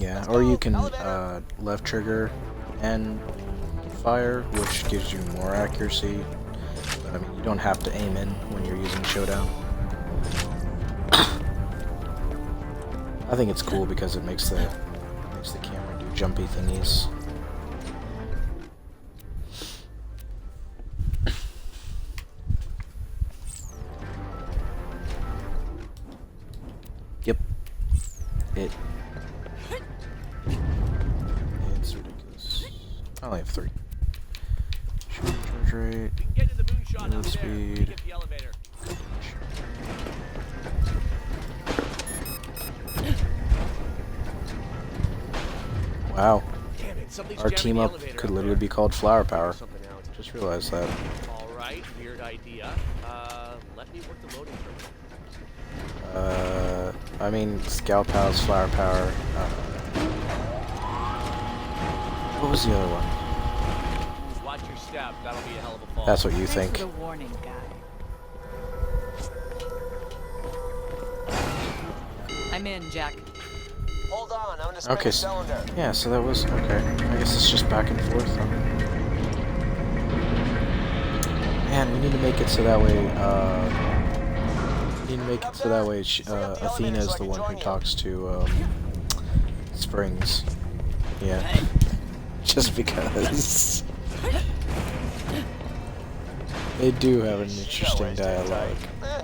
Yeah, or you can left trigger and fire, which gives you more accuracy. But I mean, you don't have to aim in when you're using Showdown. I think it's cool because it makes the camera do jumpy thingies. Yep. It's ridiculous. I only have 3. Charge rate. Move speed. Wow. Our team up could literally be called Flower Power. Just realized that. Alright, weird idea. Let me work the loading terminal. I mean, Scout Powers, Flower Power. What was the other one? Watch your step, that'll be a hell of a fall. That's what you think. Thanks for the warning, guy. I'm in, Jack. Hold on, I'm gonna spin Okay, the cylinder. yeah, so that was okay. I guess it's just back and forth. Huh? Man, we need to make it so that way. We need to make it so that way. Athena is the one who talks to Springs. Yeah, just because they do have an interesting dialogue.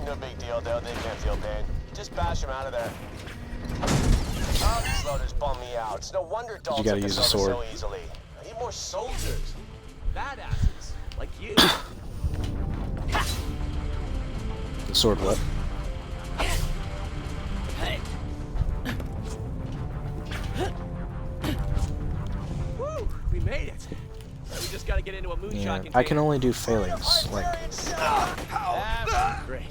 No big deal though, they can't feel pain. Just bash them out of there. Oh, these loaders bum me out. It's no wonder dolls gotta take use a us over sword. so easily. I need more soldiers. Badasses, like you. The sword what? Woo, we made it. We just gotta get into a moonshot Yeah, container. I can only do failings. Like, That's great.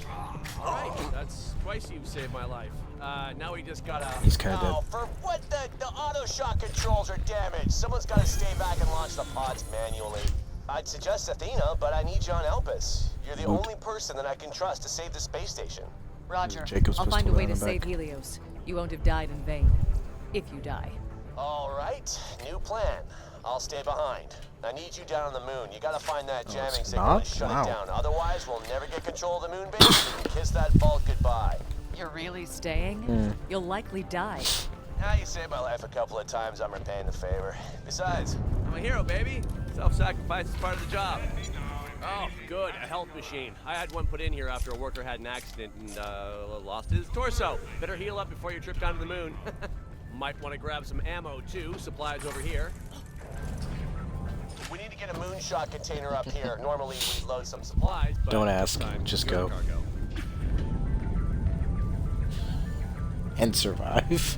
Alright, that's twice you've saved my life. Now we just gotta... he's kind of Oh, dead. for what the auto shot controls are damaged. Someone's gotta stay back and launch the pods manually. I'd suggest Athena, but I need you on Elpis. You're the only person that I can trust to save the space station. Roger. Jacob's I'll find a pistol way down to the save back. Helios. You won't have died in vain. If you die. All right, new plan. I'll stay behind. I need you down on the moon. You gotta find that jamming it's signal not? and shut Wow. it down. Otherwise, we'll never get control of the moon base and kiss that vault goodbye. You're really staying? You'll likely die. Now you saved my life a couple of times. I'm repaying the favor. Besides, I'm a hero, baby. Self-sacrifice is part of the job. Oh, good, a health machine. I had one put in here after a worker had an accident and lost his torso. Better heal up before your trip down to the moon. Might want to grab some ammo, too. Supplies over here. we need to get a moonshot container up here. Normally, we load some supplies. Supplies, but Don't this ask, time, just pure go. cargo. And survive.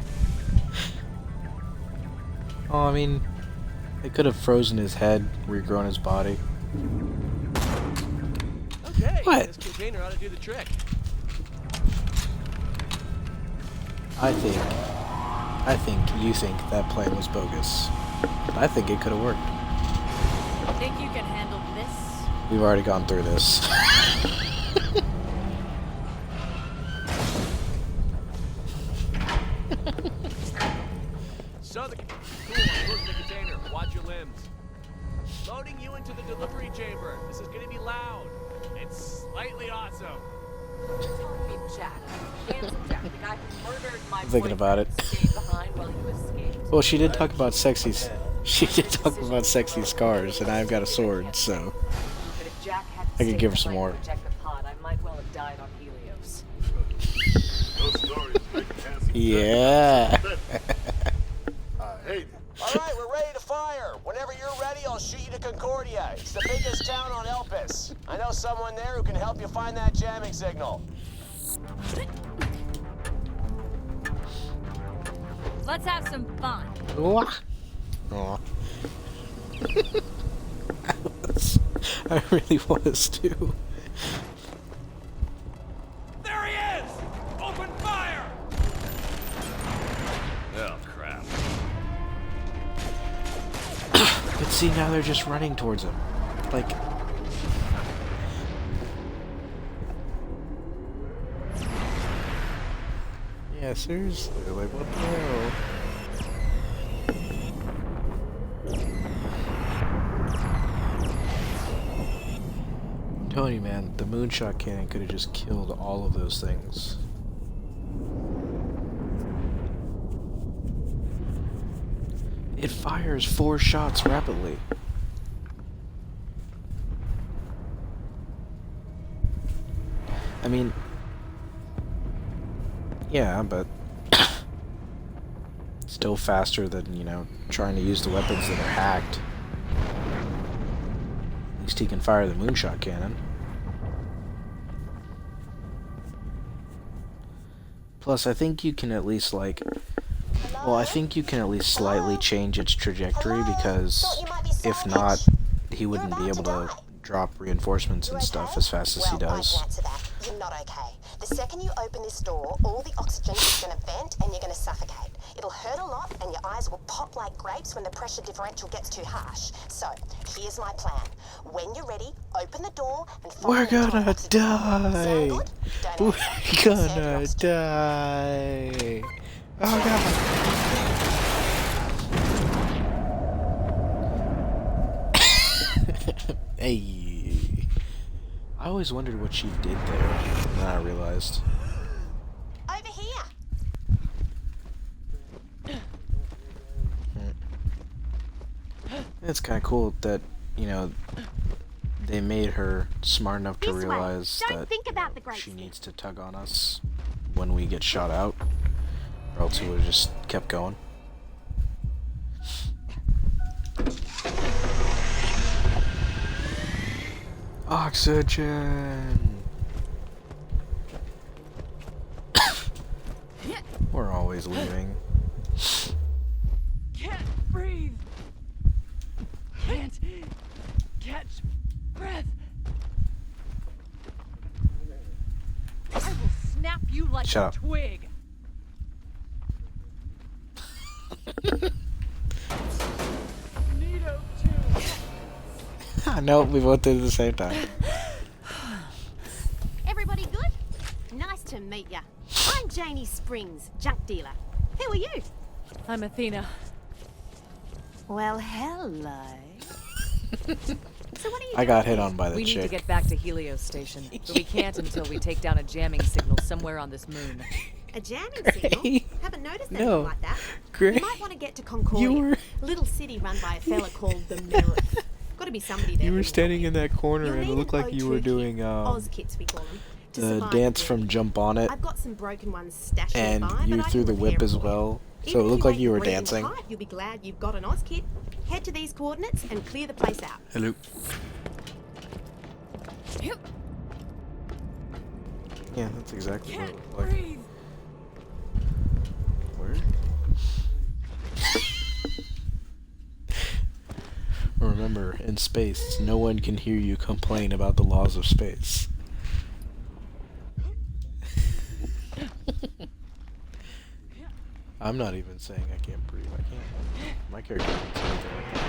Oh, I mean, they could have frozen his head, regrown his body. Okay, What? this container ought to do the trick. I think you think that plan was bogus. I think it could have worked. Think you can handle this? We've already gone through this. So the cool, I'm closing the container. Watch your limbs. Loading you into the delivery chamber. This is gonna be loud. It's slightly awesome. Jack. Handsome Jack, the guy who murdered my Thinking about it. stayed behind while he escaped. Well, she did talk about sexy. She did talk about sexy scars, and I've got a sword, so But if Jack had I could give her stayed some behind more. to protect the pod, I might well have died on Helios. Those stories make cancer. yeah. Hey, All right, we're ready to fire. Whenever you're ready, I'll shoot you to Concordia. It's the biggest town on Elpis. I know someone there who can help you find that jamming signal. Let's have some fun. Aw. I really was too. There he is! Open fire! oh crap. But see, now they're just running towards him. Like, yeah, seriously, like what the hell? moonshot cannon could have just killed all of those things. It fires 4 shots rapidly. I mean, yeah, but still faster than, you know, trying to use the weapons that are hacked. At least he can fire the moonshot cannon. Plus, I think you can at least, like... Well, I think you can at least slightly change its trajectory, because if not, he wouldn't be able to drop reinforcements and stuff as fast as he does. Well, I can answer that. You're not okay. The second you open this door, all the oxygen is going to vent and you're going to suffocate. It'll hurt a lot and your eyes will pop like grapes when the pressure differential gets too harsh. So, here's my plan. When you're ready, open the door and follow We're the entire gonna oxygen. die! Sound good? Don't We're answer. gonna Save your die! Oh god! Hey! I always wondered what she did there, and then I realized. Over here. It's kind of cool that, you know, they made her smart enough to This way. realize Don't that think about the great she thing. needs to tug on us when we get shot out, or else we would have just kept going. Oxygen! We're always leaving. Can't breathe. Can't catch breath. I will snap you like Shut a up. twig. Neato too. No, we both did it at the same time. Everybody good? Nice to meet ya. I'm Janie Springs, junk dealer. Who are you? I'm Athena. Well, hello. So what are you I got doing hit on by the We need to chick. get back to Helios Station, but we can't until we take down a jamming signal somewhere on this moon. A jamming signal? Haven't noticed anything No. like that. Gray. You might want to get to Concordia, You were- little city run by a fella called the Mirror. Got to be somebody there. You were who can standing help in that corner You'll and it need looked an like you O2 were kit. doing Oz kits, we call them. To the survive dance the from journey. Jump On It, I've got some broken ones stashed and nearby, you but I threw can the repair whip as for you. well, so Even it if looked you like you ain't were breathing dancing. tight, you'll be glad you've got an Oz kit. Head to these coordinates and clear the place out. Hello. Yeah, that's exactly what it Can't looked like. breathe. Where? Remember, in space, no one can hear you complain about the laws of space. I'm not even saying I can't breathe. I can't. My character can't say anything like that.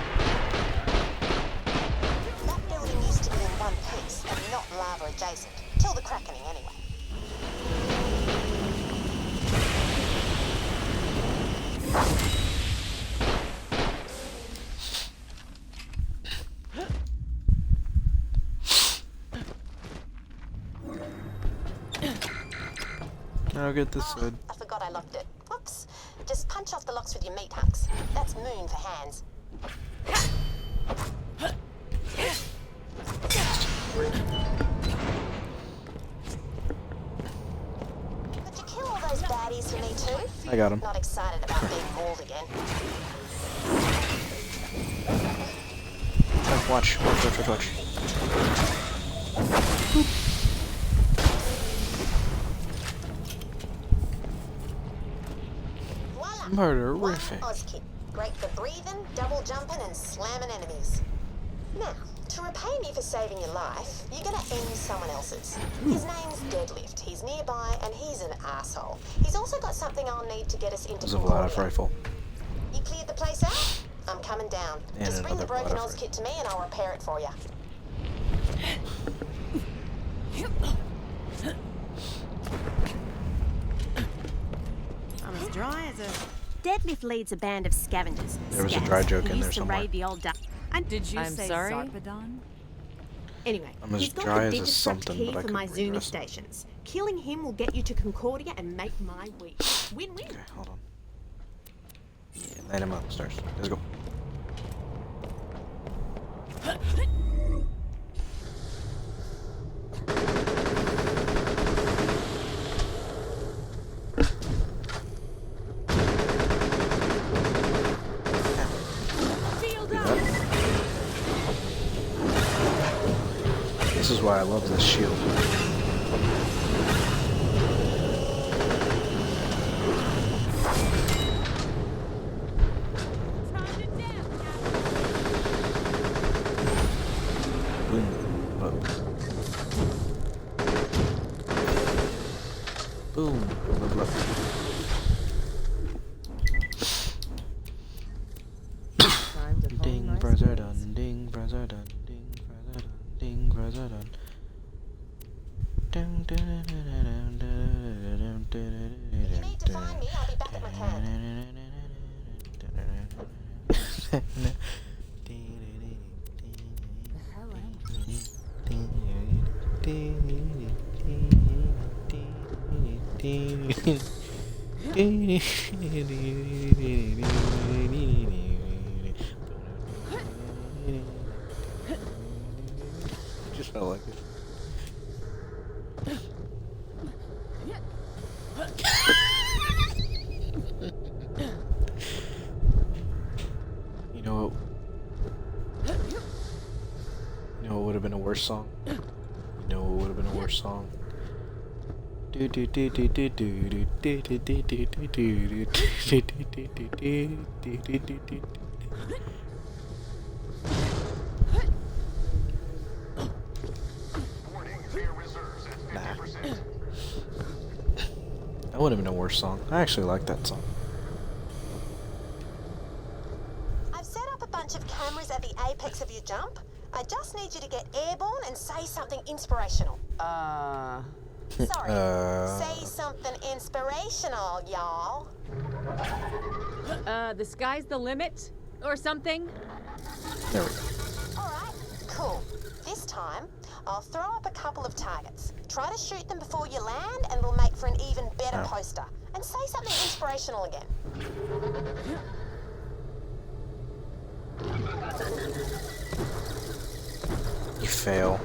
That building used to be in one piece and not lava adjacent. Till the crackening anyway. I'll get this hood. I forgot I locked it. Whoops. Just punch off the locks with your meat hooks. That's moon for hands. Could you kill all those baddies for me too? I got him. Not excited about being mauled again. Watch. Watch. Voila! Murderific. One Oz kit. Great for breathing, double jumping, and slamming enemies. Now, to repay me for saving your life, you're gonna end someone else's. His name's Deadlift. He's nearby, and he's an asshole. He's also got something I'll need to get us into There's a Vlad Concordia. rifle. You cleared the place out? I'm coming down. And Just bring the another broken Vlad Oz kit to me, and I'll repair it for you. I'm as dry as a... Deadlift leads a band of scavengers. There was a Scavs, dry joke who in there used to somewhere. raid the old duck. And Did you I'm say sorry? Zarpedon? Anyway, I'm as he's got dry the as a Digistruct something, key but I for my couldn't Zuni redress it. stations. Killing him will get you to Concordia and make my week. Win-win. Okay, hold on. Yeah, land him upstairs. Let's go. Shield Do up. that. This is why I love this shield. Time to dance. Boom. Boom. Boom. Look, look. Time to hone Ding, my brother skills. done, ding, brother done, ding, brother done, ding, brother done. Dun, dun, dun, dun, dun, dun, dun, If you need to find me, I'll be back at my camp. Just felt like it. You know what? You know what would have been a worse song? You know what would have been a worse song? Do do do do do do do do do do do do do do do do. Nah. That would have been a worse song. I actually like that song. I've set up a bunch of cameras at the apex of your jump. I just need you to get airborne and say something inspirational. Sorry. Say something inspirational, y'all. The sky's the limit? Or something? There we go. Alright, cool. This time, I'll throw up a couple of targets. Try to shoot them before you land and it'll make for an even better Oh. poster. And say something inspirational again. You fail.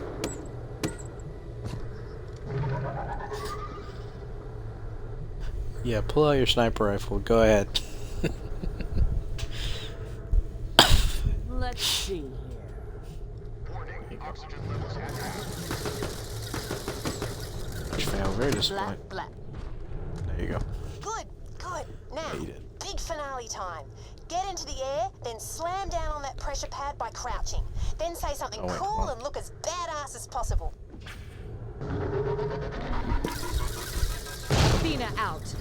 Yeah, pull out your sniper rifle. Go ahead. Let's see here. Much fail. Very disappointing. Blah, blah. There you go. Good, good. Now, Yeah, you did. big finale time. Get into the air, then slam down on that pressure pad by crouching. Then say something Oh, wait, cool what? and look as badass as possible. Fina out.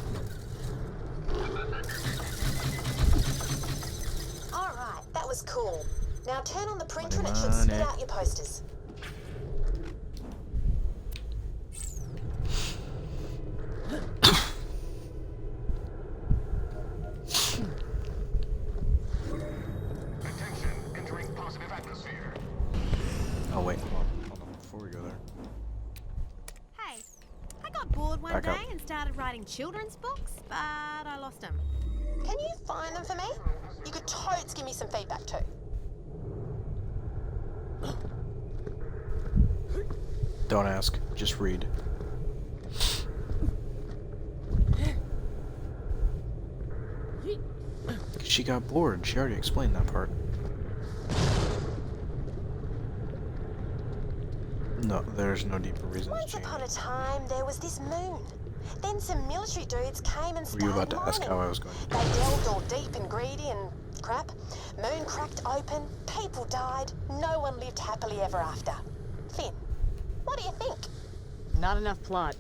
Alright, that was cool. Now turn on the printer and it Money, should spit money. out your posters. Oh wait, hold on, before we go there. Hey, I got bored one Back up. day and started writing children's books, but I lost them. Can you find them for me? You could totes give me some feedback too. Don't ask, just read. She got bored. She already explained that part. No, there's no deeper reason to Once change. upon a time, there was this moon. Then some military dudes came and Were started you about to ask mining. how I was going to do? They delved all deep and greedy and crap. Moon cracked open, people died, no one lived happily ever after. Finn, what do you think? Not enough plot.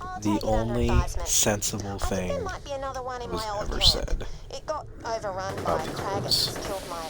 I'll The take it under only advisement. sensible I think thing there might be another one in was my old ever camp. said It got overrun about by the dragons, Earths. killed my